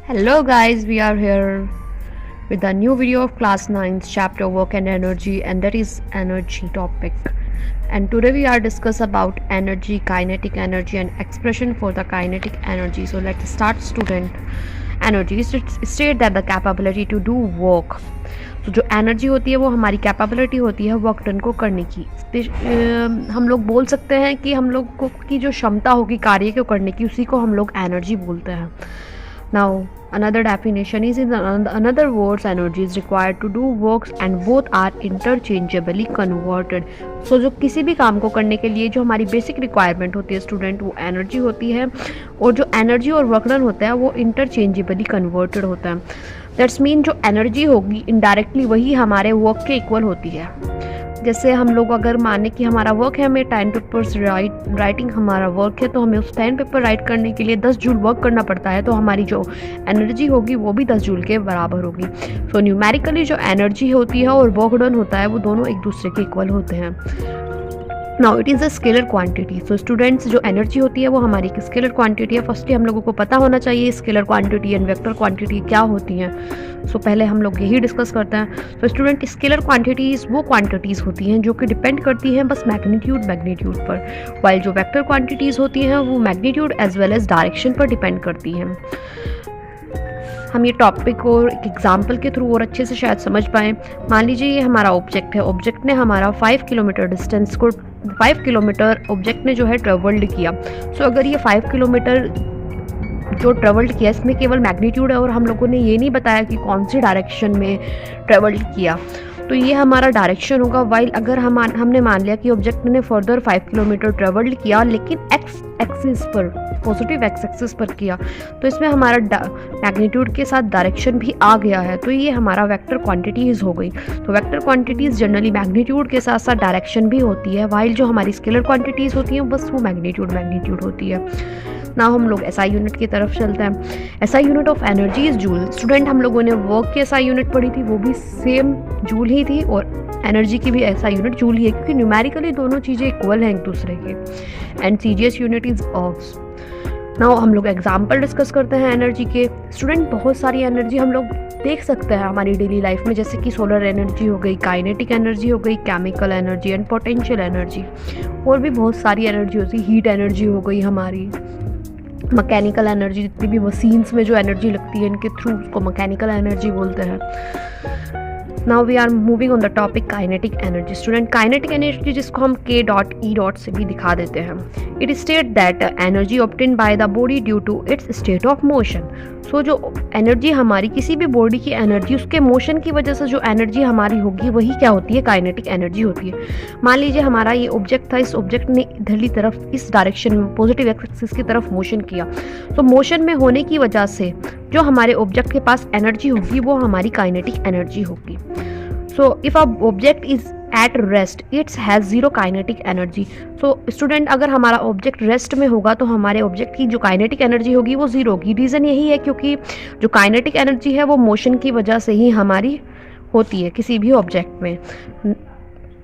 Hello guys, we are here with a new video of class 9 chapter work and energy, and that is energy topic. And today we are discuss about energy, kinetic energy and expression for the kinetic energy. So let's start student. Energy state that the capability to do work. तो जो energy होती है वो हमारी capability होती है work done को करने की। हम लोग बोल सकते हैं कि हम लोग को की जो क्षमता होगी कार्य को करने की, उसी को हम लोग एनर्जी बोलते हैं। Now, another definition is in another words, energy is required to do works and both are interchangeably converted. So जो किसी भी काम को करने के लिए जो हमारी बेसिक रिक्वायरमेंट होती है स्टूडेंट, वो एनर्जी होती है, और जो एनर्जी और वर्क डन होता है वो इंटरचेंजेबली कन्वर्टेड होता है। दैट्स मीन जो एनर्जी होगी इनडायरेक्टली वही हमारे वर्क के इक्वल होती है। जैसे हम लोग अगर माने कि हमारा वर्क है, हमें 10 पेपर्स राइटिंग हमारा वर्क है, तो हमें उस 10 पेपर राइट करने के लिए 10 जूल वर्क करना पड़ता है, तो हमारी जो एनर्जी होगी वो भी 10 जूल के बराबर होगी। सो न्यूमेरिकली जो एनर्जी होती है और वर्क डन होता है वो दोनों एक दूसरे के इक्वल होते हैं। Now it is a scalar quantity. So students, जो एनर्जी होती है वो हमारी एक स्केलर क्वांटिटी है। फर्स्टली हम लोगों को पता होना चाहिए scalar quantity and vector quantity क्या होती हैं। सो पहले हम लोग यही डिस्कस करते हैं। तो स्टूडेंट, स्केलर क्वांटिटीज़ वो क्वांटिटीज़ होती हैं जो कि डिपेंड करती हैं बस मैग्नीट्यूड पर, वाइल जो वेक्टर क्वांटिटीज़ होती हैं वो magnitude as well as direction पर डिपेंड करती हैं। हम ये टॉपिक को एक एग्जाम्पल के थ्रू और अच्छे से शायद समझ पाएँ। मान लीजिए ये हमारा ऑब्जेक्ट है, ऑब्जेक्ट ने हमारा 5 किलोमीटर डिस्टेंस को 5 किलोमीटर ऑब्जेक्ट ने जो है ट्रेवल्ड किया। सो अगर ये 5 किलोमीटर जो ट्रेवल्ड किया इसमें केवल मैग्नीट्यूड है और हम लोगों ने ये नहीं बताया कि कौन सी डायरेक्शन में ट्रेवल्ड किया, तो ये हमारा डायरेक्शन होगा। वाइल अगर हमने मान लिया कि ऑब्जेक्ट ने फर्दर 5 किलोमीटर ट्रेवल्ड किया लेकिन एक्स एक्सिस पर, पॉजिटिव एक्स एक्सिस पर किया, तो इसमें हमारा मैग्नीट्यूड के साथ डायरेक्शन भी आ गया है, तो ये हमारा वेक्टर क्वांटिटीज़ हो गई। तो वेक्टर क्वांटिटीज़ जनरली मैग्नीट्यूड के साथ साथ डायरेक्शन भी होती है, वाइल जो हमारी स्केलर क्वांटिटीज़ होती हैं बस वो मैग्नीट्यूड होती है। ना हम लोग एसआई यूनिट की तरफ चलते हैं। SI unit of energy is joule. Student, हम लोगों ने वर्क की एसआई यूनिट पढ़ी थी, वो भी सेम जूल ही थी, और एनर्जी की भी एसआई यूनिट जूल ही है, क्योंकि न्यूमेरिकली दोनों चीज़ें इक्वल हैं एक दूसरे के। And CGS unit is ergs. Now हम लोग एग्जाम्पल डिस्कस करते हैं एनर्जी के। स्टूडेंट, बहुत सारी एनर्जी हम लोग देख सकते हैं हमारी डेली लाइफ में, जैसे कि सोलर एनर्जी हो गई, काइनेटिक एनर्जी हो गई, chemical energy and potential energy, और भी बहुत सारी एनर्जी होती है। हीट एनर्जी हो गई हमारी, मैकेनिकल एनर्जी, जितनी भी मशीन्स में जो एनर्जी लगती है इनके थ्रू उसको मैकेनिकल एनर्जी बोलते हैं। Now we are moving on the topic kinetic energy. Student, kinetic energy जिसको हम K डॉट E डॉट से भी दिखा देते हैं, it state that energy obtain by the body due to its state of motion. So जो energy हमारी किसी भी बॉडी की एनर्जी उसके मोशन की वजह से जो एनर्जी हमारी होगी वही क्या होती है, काइनेटिक एनर्जी होती है। मान लीजिए हमारा ये ऑब्जेक्ट था, इस ऑब्जेक्ट ने इधरली तरफ इस डायरेक्शन में पॉजिटिव एक्सिस की तरफ मोशन किया, तो मोशन में होने की वजह से जो हमारे ऑब्जेक्ट के पास एनर्जी होगी वो हमारी काइनेटिक एनर्जी होगी। So if a object is at rest it's has zero kinetic energy. So student, अगर हमारा ऑब्जेक्ट रेस्ट में होगा तो हमारे ऑब्जेक्ट की जो काइनेटिक एनर्जी होगी वो जीरो होगी। रीज़न यही है क्योंकि जो काइनेटिक एनर्जी है वो मोशन की वजह से ही हमारी होती है किसी भी ऑब्जेक्ट में।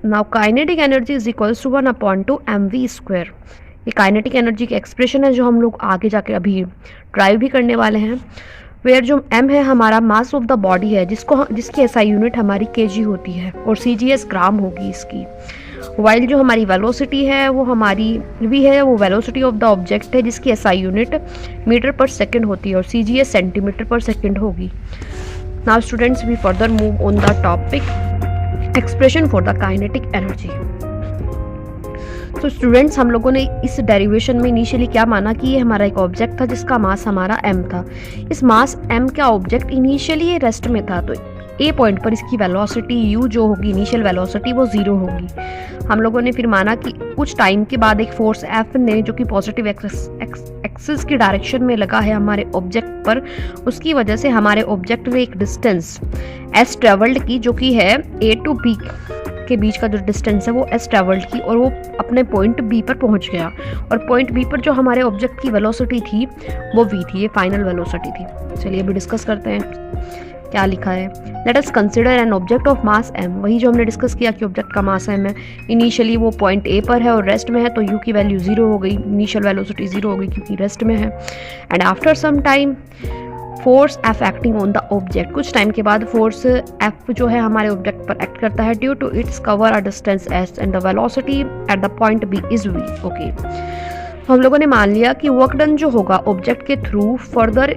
Now kinetic energy is equals to 1/2 mv²। ये काइनेटिक एनर्जी की एक्सप्रेशन है जो हम लोग आगे जाके अभी ड्राइव भी करने वाले हैं। वेयर जो m है हमारा मास ऑफ द बॉडी है, जिसकी एसआई यूनिट हमारी kg होती है, और CGS ग्राम होगी इसकी। वाइल जो हमारी वेलोसिटी है वो हमारी v है, वो वेलोसिटी ऑफ द ऑब्जेक्ट है जिसकी एसआई यूनिट मीटर पर सेकेंड होती है, और CGS सेंटीमीटर पर सेकेंड होगी। Now students, we further move on the topic expression for the kinetic energy. तो स्टूडेंट्स, हम लोगों ने इस डेरिवेशन में इनिशियली क्या माना कि ये हमारा एक ऑब्जेक्ट था जिसका मास हमारा m था। इस मास m का ऑब्जेक्ट इनिशियली ये रेस्ट में था, तो a पॉइंट पर इसकी वेलोसिटी u जो होगी, इनिशियल वेलोसिटी, वो 0 होगी। हम लोगों ने फिर माना कि कुछ टाइम के बाद एक फोर्स F ने, जो कि पॉजिटिव एक्सिस की डायरेक्शन में लगा है हमारे ऑब्जेक्ट पर, उसकी वजह से हमारे ऑब्जेक्ट में एक डिस्टेंस s ट्रेवल्ड की, जो कि है A टू B के बीच का जो डिस्टेंस है वो s ट्रेवल्ड की, और वो अपने पॉइंट B पर पहुंच गया। और पॉइंट B पर जो हमारे ऑब्जेक्ट की वेलोसिटी थी वो v थी, ये फाइनल वेलोसिटी थी। चलिए अभी डिस्कस करते हैं क्या लिखा है। Let us consider an object of mass m। वही जो हमने डिस्कस किया कि ऑब्जेक्ट का मास m है, इनिशियली वो पॉइंट A पर है और रेस्ट में है, तो u की वैल्यू 0 हो गई, इनिशियल वेलोसिटी 0 हो गई क्योंकि रेस्ट में है। And after some time force F acting on the object, कुछ टाइम के बाद फोर्स एफ जो है हमारे ऑब्जेक्ट पर एक्ट करता है due to its cover a distance S and the velocity at the point B is V. Okay, हम लोगों ने मान लिया कि वर्क डन जो होगा ऑब्जेक्ट के थ्रू फर्दर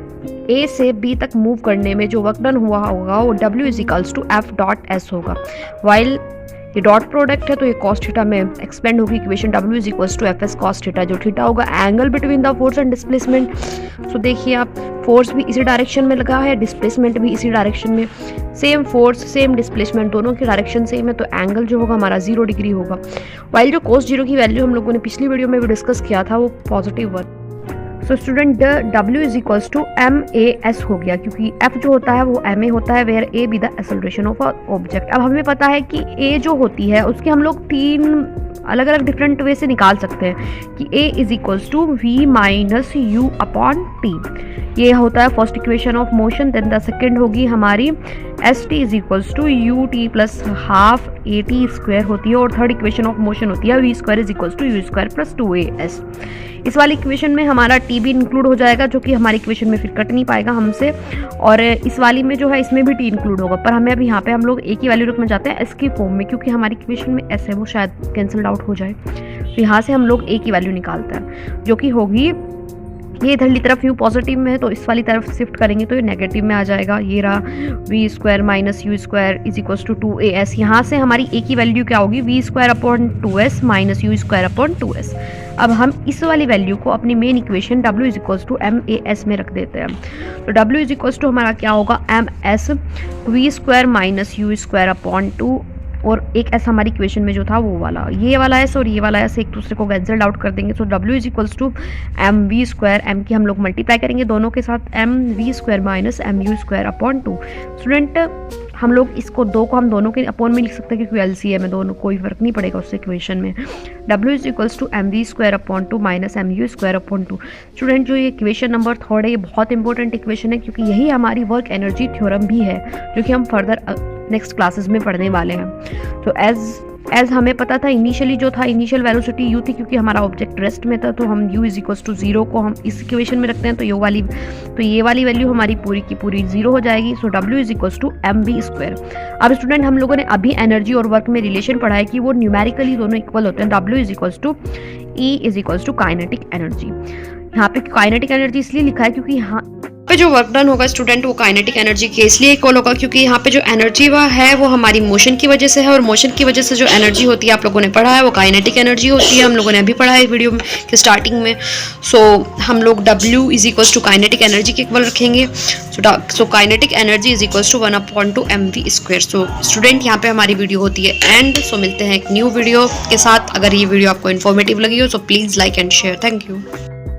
ए से बी तक मूव करने में जो वर्क डन हुआ होगा वो W is equals to F dot S होगा। वाइल ये डॉट प्रोडक्ट है तो ये कॉस थीटा में एक्सपेंड होगी equation W is equals to F S cos theta, जो थीटा होगा angle between the force and displacement. So देखिए आप, फोर्स भी इसी डायरेक्शन में लगा है, डिस्प्लेसमेंट भी इसी डायरेक्शन में, सेम फोर्स सेम डिस्प्लेसमेंट दोनों की डायरेक्शन सेम है, तो एंगल जो होगा हमारा 0 डिग्री होगा। वाइल जो cos 0 की वैल्यू हम लोगों ने पिछली वीडियो में भी डिस्कस किया था वो positive 1। So student W is equals to MAS हो गया, क्योंकि F जो होता है वो MA होता है, where A be the acceleration of object. अब हमें पता है कि A जो होती है उसके हम लोग 3 अलग अलग डिफरेंट वे से निकाल सकते हैं कि A is equals to V minus U upon T, ये होता है first equation of motion. Then the second होगी हमारी ST is equals to UT plus half AT square होती है, और थर्ड इक्वेशन ऑफ मोशन होती है V square is equals to U square plus 2AS। इस वाली इक्वेशन में हमारा T भी इंक्लूड हो जाएगा, जो कि हमारी इक्वेशन में फिर कट नहीं पाएगा हमसे, और इस वाली में जो है इसमें भी T इंक्लूड होगा, पर हमें अब यहाँ पे हम लोग एक ही वैल्यू रखना चाहते हैं S की फॉर्म में, क्योंकि हमारी इक्वेशन में S है वो शायद कैंसिल आउट हो जाए। तो यहाँ से हम लोग एक ही वैल्यू निकालते हैं, जो कि होगी ये इधरली तरफ U पॉजिटिव में है तो इस वाली तरफ शिफ्ट करेंगे तो ये नेगेटिव में आ जाएगा। ये रहा V square minus U square is equals to 2AS। यहाँ से हमारी एक ही वैल्यू क्या होगी, V square upon 2S minus U square upon 2S। अब हम इस वाली वैल्यू को अपनी main equation W is equals to MAS में रख देते हैं। तो W इज इक्वल्स टू हमारा क्या होगा, MS V square minus U square upon 2, और एक S हमारी इक्वेशन में जो था वो वाला, ये वाला S और ये वाला S एक दूसरे को कैंसिल आउट कर देंगे। So W is equals to MV square, M की हम लोग मल्टीप्लाई करेंगे दोनों के साथ, MV square minus MU square upon 2। Student हम लोग इसको दो को हम दोनों के अपॉन में लिख सकते हैं, क्योंकि LCM में दोनों कोई फर्क नहीं पड़ेगा उस इक्वेशन में। W is equals to MV square upon 2 minus MU square upon 2। Student जो ये इक्वेशन नंबर 3 है ये बहुत इंपॉर्टेंट इक्वेशन है, क्योंकि यही हमारी वर्क एनर्जी थ्योरम भी है, जो कि हम फर्दर नेक्स्ट क्लासेस में पढ़ने वाले हैं। तो एज हमें पता था इनिशियली जो था इनिशियल वेलोसिटी U थी, क्योंकि हमारा ऑब्जेक्ट रेस्ट में था, तो हम U इज इक्वल्स टू 0 को हम इस इक्वेशन में रखते हैं, तो ये वाली वैल्यू हमारी पूरी की पूरी 0 हो जाएगी। So W is equals to MV square. अब स्टूडेंट हम लोगों ने अभी एनर्जी और वर्क में रिलेशन पढ़ा है कि वो न्यूमेरिकली दोनों इक्वल होते हैं। W is equals to E is equals to kinetic energy. यहाँ पे काइनेटिक एनर्जी इसलिए लिखा है क्योंकि यहाँ पे जो वर्क डन होगा स्टूडेंट वो काइनेटिक एनर्जी के इसलिए इक्वल होगा, क्योंकि यहाँ पे जो एनर्जी है वो हमारी मोशन की वजह से है, और मोशन की वजह से जो एनर्जी होती है आप लोगों ने पढ़ा है वो काइनेटिक एनर्जी होती है, हम लोगों ने अभी पढ़ा है वीडियो के स्टार्टिंग में। सो हम लोग W is equals to kinetic energy के इक्वल रखेंगे। So kinetic energy is equals to 1/2 MV square. So student यहाँ पे हमारी वीडियो होती है एंड। सो मिलते हैं एक न्यू वीडियो के साथ। अगर ये वीडियो आपको इन्फॉर्मेटिव लगी हो तो please like and share. Thank you.